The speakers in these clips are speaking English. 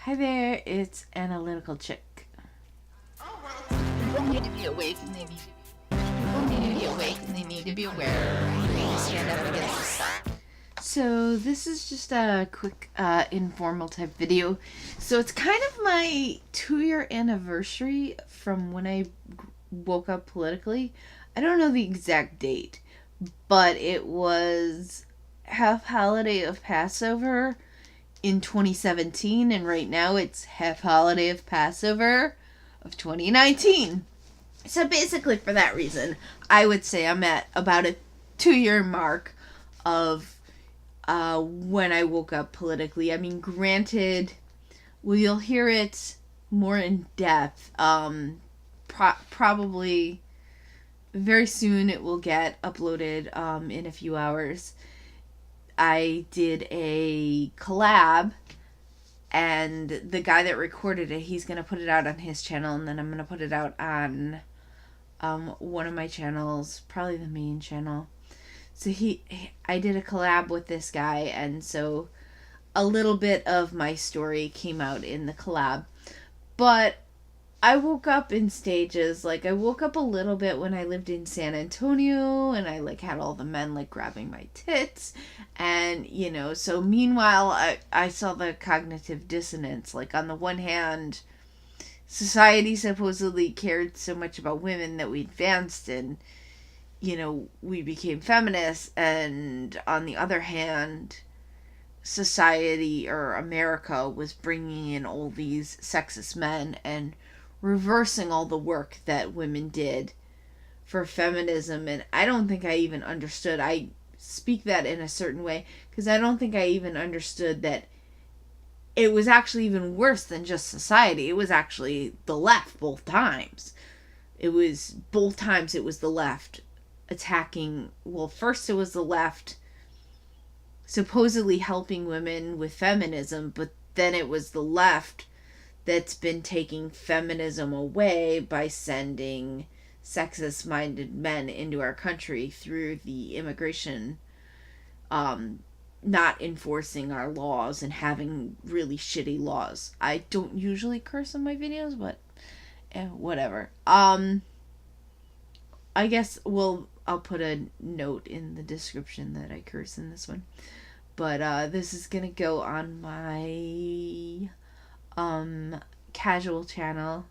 Hi there, it's Analytical Chick. Oh, well, people need to be awake and they need to be awake and they need to be aware. They need to stand up against the sun. So this is just a quick informal type video. So it's kind of my 2-year anniversary from when I woke up politically. I don't know the exact date, but it was half holiday of Passover in 2017, and right now it's half holiday of Passover of 2019. So basically, for that reason, I would say I'm at about a 2-year mark of when I woke up politically. I mean, granted, well, you'll hear it more in depth. Probably very soon it will get uploaded in a few hours. I did a collab, and the guy that recorded it, he's going to put it out on his channel, and then I'm going to put it out on one of my channels, probably the main channel. So I did a collab with this guy, and so a little bit of my story came out in the collab. But I woke up in stages. Like, I woke up a little bit when I lived in San Antonio, and I had all the men grabbing my tits, and so meanwhile I saw the cognitive dissonance. Like, on the one hand, society supposedly cared so much about women that we advanced and we became feminists, and on the other hand, society or America was bringing in all these sexist men and reversing all the work that women did for feminism. And I don't think I even understood. I speak that in a certain way because I don't think I even understood that it was actually even worse than just society. It was actually the left both times. It was the left attacking. Well, first it was the left supposedly helping women with feminism, but then it was the left that's been taking feminism away by sending sexist minded men into our country through the immigration, not enforcing our laws and having really shitty laws. I don't usually curse in my videos, but whatever. I guess, well, I'll put a note in the description that I curse in this one. But this is gonna go on my casual channel.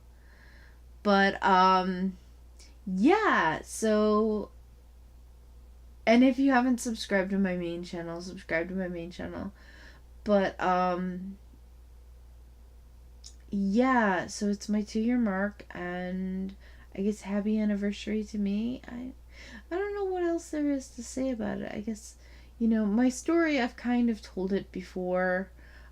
But yeah, so, and if you haven't subscribed to my main channel, subscribe to my main channel. But yeah, so it's my 2-year mark, and I guess happy anniversary to me. I don't know what else there is to say about it. I guess, my story, I've kind of told it before.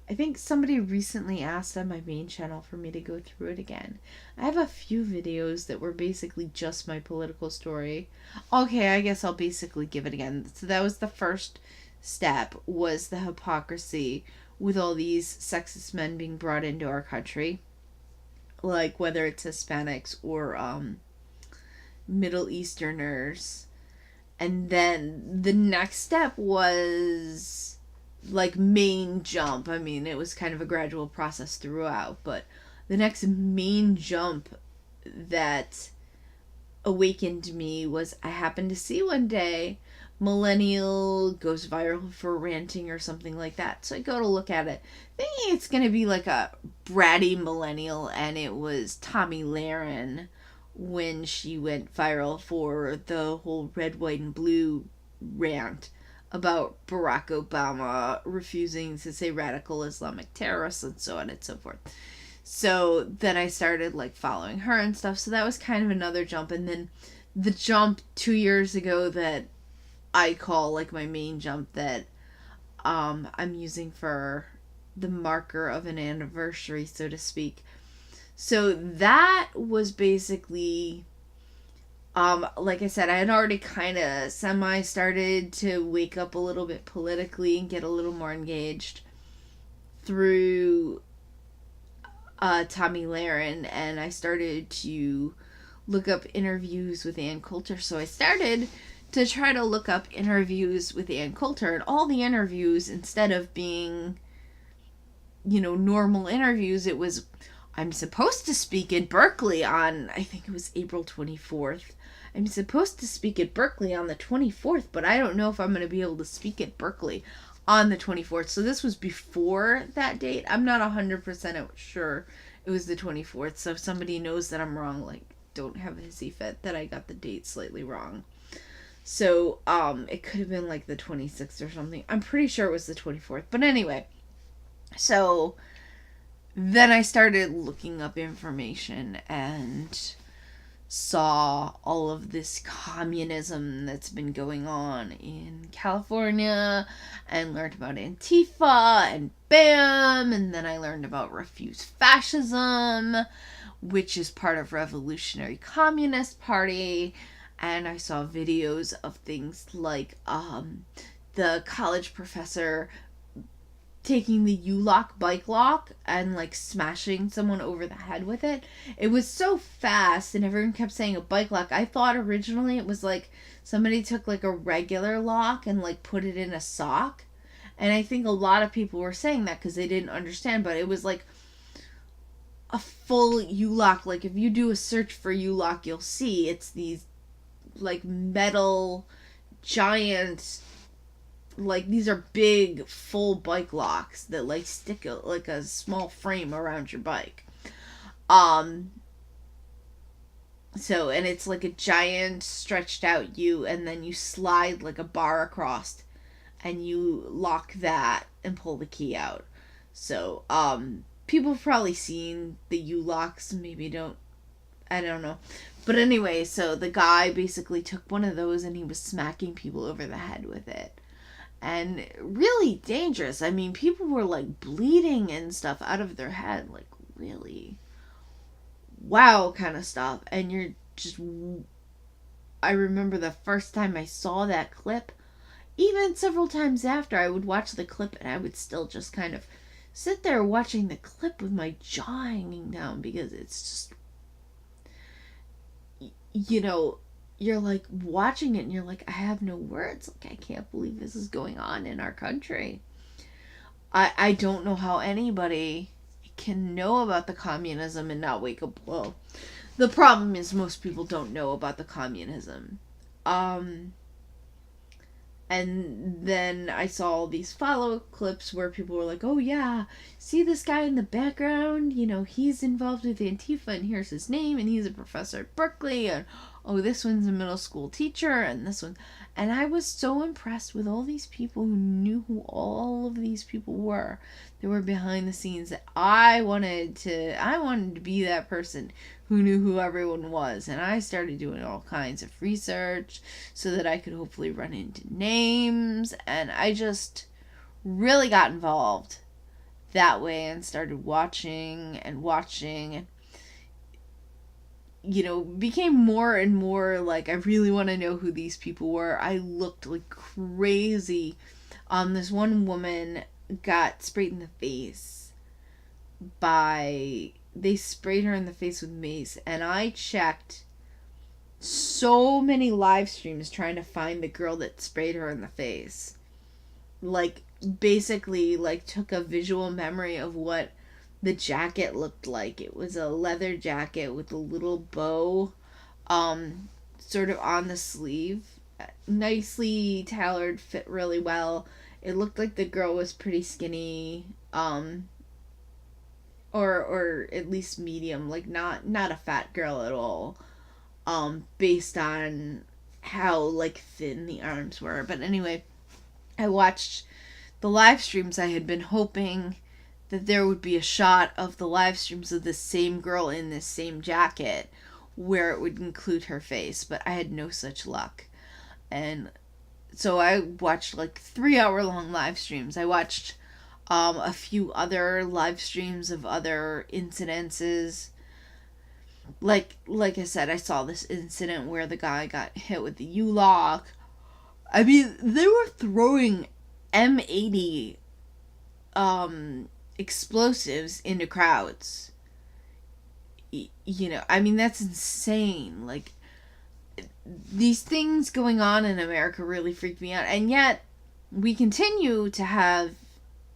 I think somebody recently asked on my main channel for me to go through it again. I have a few videos that were basically just my political story. Okay, I guess I'll basically give it again. So that was the first step, was the hypocrisy with all these sexist men being brought into our country. Like, whether it's Hispanics or Middle Easterners. And then the next step was main jump. I mean, it was kind of a gradual process throughout, but the next main jump that awakened me was I happened to see one day millennial goes viral for ranting or something like that. So I go to look at it, thinking it's going to be like a bratty millennial, and it was Tomi Lahren when she went viral for the whole red, white, and blue rant about Barack Obama refusing to say radical Islamic terrorists and so on and so forth. So then I started following her and stuff. So that was kind of another jump. And then the jump 2 years ago that I call my main jump that I'm using for the marker of an anniversary, so to speak. So that was basically, like I said, I had already kind of started to wake up a little bit politically and get a little more engaged through Tomi Lahren, and I started to look up interviews with Ann Coulter. So I started to try to look up interviews with Ann Coulter, and all the interviews, instead of being normal interviews, it was, I'm supposed to speak at Berkeley on, I think it was April 24th. I'm supposed to speak at Berkeley on the 24th, but I don't know if I'm going to be able to speak at Berkeley on the 24th. So this was before that date. I'm not 100% sure it was the 24th. So if somebody knows that I'm wrong, like, don't have a hissy fit that I got the date slightly wrong. So, it could have been like the 26th or something. I'm pretty sure it was the 24th. But anyway, so then I started looking up information and saw all of this communism that's been going on in California, and learned about Antifa and BAM, and then I learned about Refuse Fascism, which is part of Revolutionary Communist Party, and I saw videos of things like the college professor taking the U-lock bike lock and like smashing someone over the head with it. It was so fast, and everyone kept saying a bike lock. I thought originally it was like somebody took like a regular lock and like put it in a sock. And I think a lot of people were saying that because they didn't understand, but it was like a full U-lock. Like if you do a search for U-lock, you'll see it's these like metal giant, like these are big full bike locks that like stick like a small frame around your bike. So, and it's like a giant stretched out U, and then you slide like a bar across and you lock that and pull the key out. So people have probably seen the U locks, maybe don't, I don't know. But anyway, so the guy basically took one of those and he was smacking people over the head with it. And really dangerous. I mean, people were like bleeding and stuff out of their head, like really wow kind of stuff. And you're just, I remember the first time I saw that clip, even several times after, I would watch the clip and I would still just kind of sit there watching the clip with my jaw hanging down, because it's just, you're like watching it and you're like, I have no words. Like, I can't believe this is going on in our country. I don't know how anybody can know about the communism and not wake up. Well, the problem is most people don't know about the communism. And then I saw all these follow-up clips where people were like, oh yeah, see this guy in the background? He's involved with Antifa, and here's his name, and he's a professor at Berkeley, and oh, this one's a middle school teacher, and this one. And I was so impressed with all these people who knew who all of these people were. They were behind the scenes, that I wanted to be that person who knew who everyone was. And I started doing all kinds of research so that I could hopefully run into names. And I just really got involved that way and started watching and became more and more like, I really want to know who these people were. I looked like crazy. This one woman got sprayed in the face they sprayed her in the face with mace, and I checked so many live streams trying to find the girl that sprayed her in the face. Like, basically, like, took a visual memory of what the jacket looked like. It was a leather jacket with a little bow, sort of on the sleeve. Nicely tailored, fit really well. It looked like the girl was pretty skinny, or at least medium, like not a fat girl at all, based on how like thin the arms were. But anyway, I watched the live streams. I had been hoping that there would be a shot of the live streams of the same girl in this same jacket where it would include her face, but I had no such luck. And so I watched like 3-hour long live streams. I watched a few other live streams of other incidences. Like I said, I saw this incident where the guy got hit with the U-lock. I mean, they were throwing M80 explosives into crowds. I mean, that's insane. Like, these things going on in America really freaked me out. And yet, we continue to have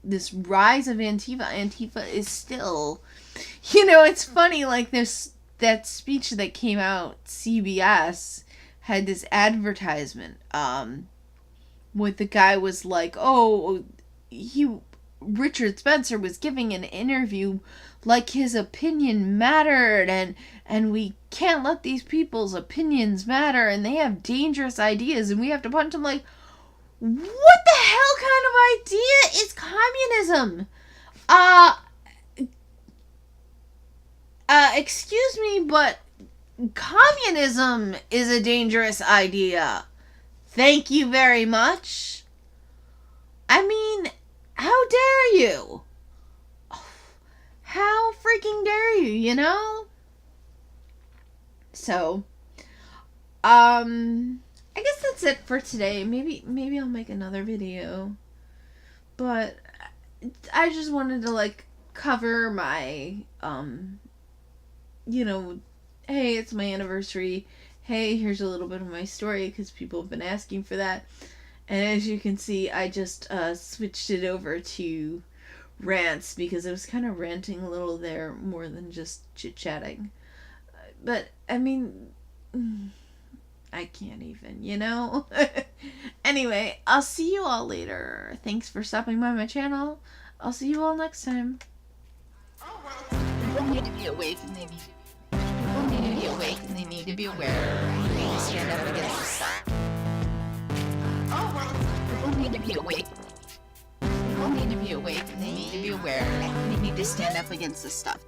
this rise of Antifa. Antifa is still, you know, it's funny, like that speech that came out, CBS had this advertisement, where the guy was like, oh, Richard Spencer was giving an interview like his opinion mattered, and we can't let these people's opinions matter, and they have dangerous ideas, and we have to punch them. Like, what the hell kind of idea is communism? Excuse me, but communism is a dangerous idea. Thank you very much. I mean, how dare you? How freaking dare you, you know? So, I guess that's it for today. Maybe I'll make another video. But I just wanted to, like, cover my, you know, hey, it's my anniversary. Hey, here's a little bit of my story, because people have been asking for that. And as you can see, I just switched it over to rants, because I was kind of ranting a little there more than just chit-chatting. But, I mean, I can't even, you know? Anyway, I'll see you all later. Thanks for stopping by my channel. I'll see you all next time. People need to be awake, and they need to be aware. They need to stand up against the stuff. People need to be awake. People need to be awake, and they need to be aware. They need to stand up against this stuff.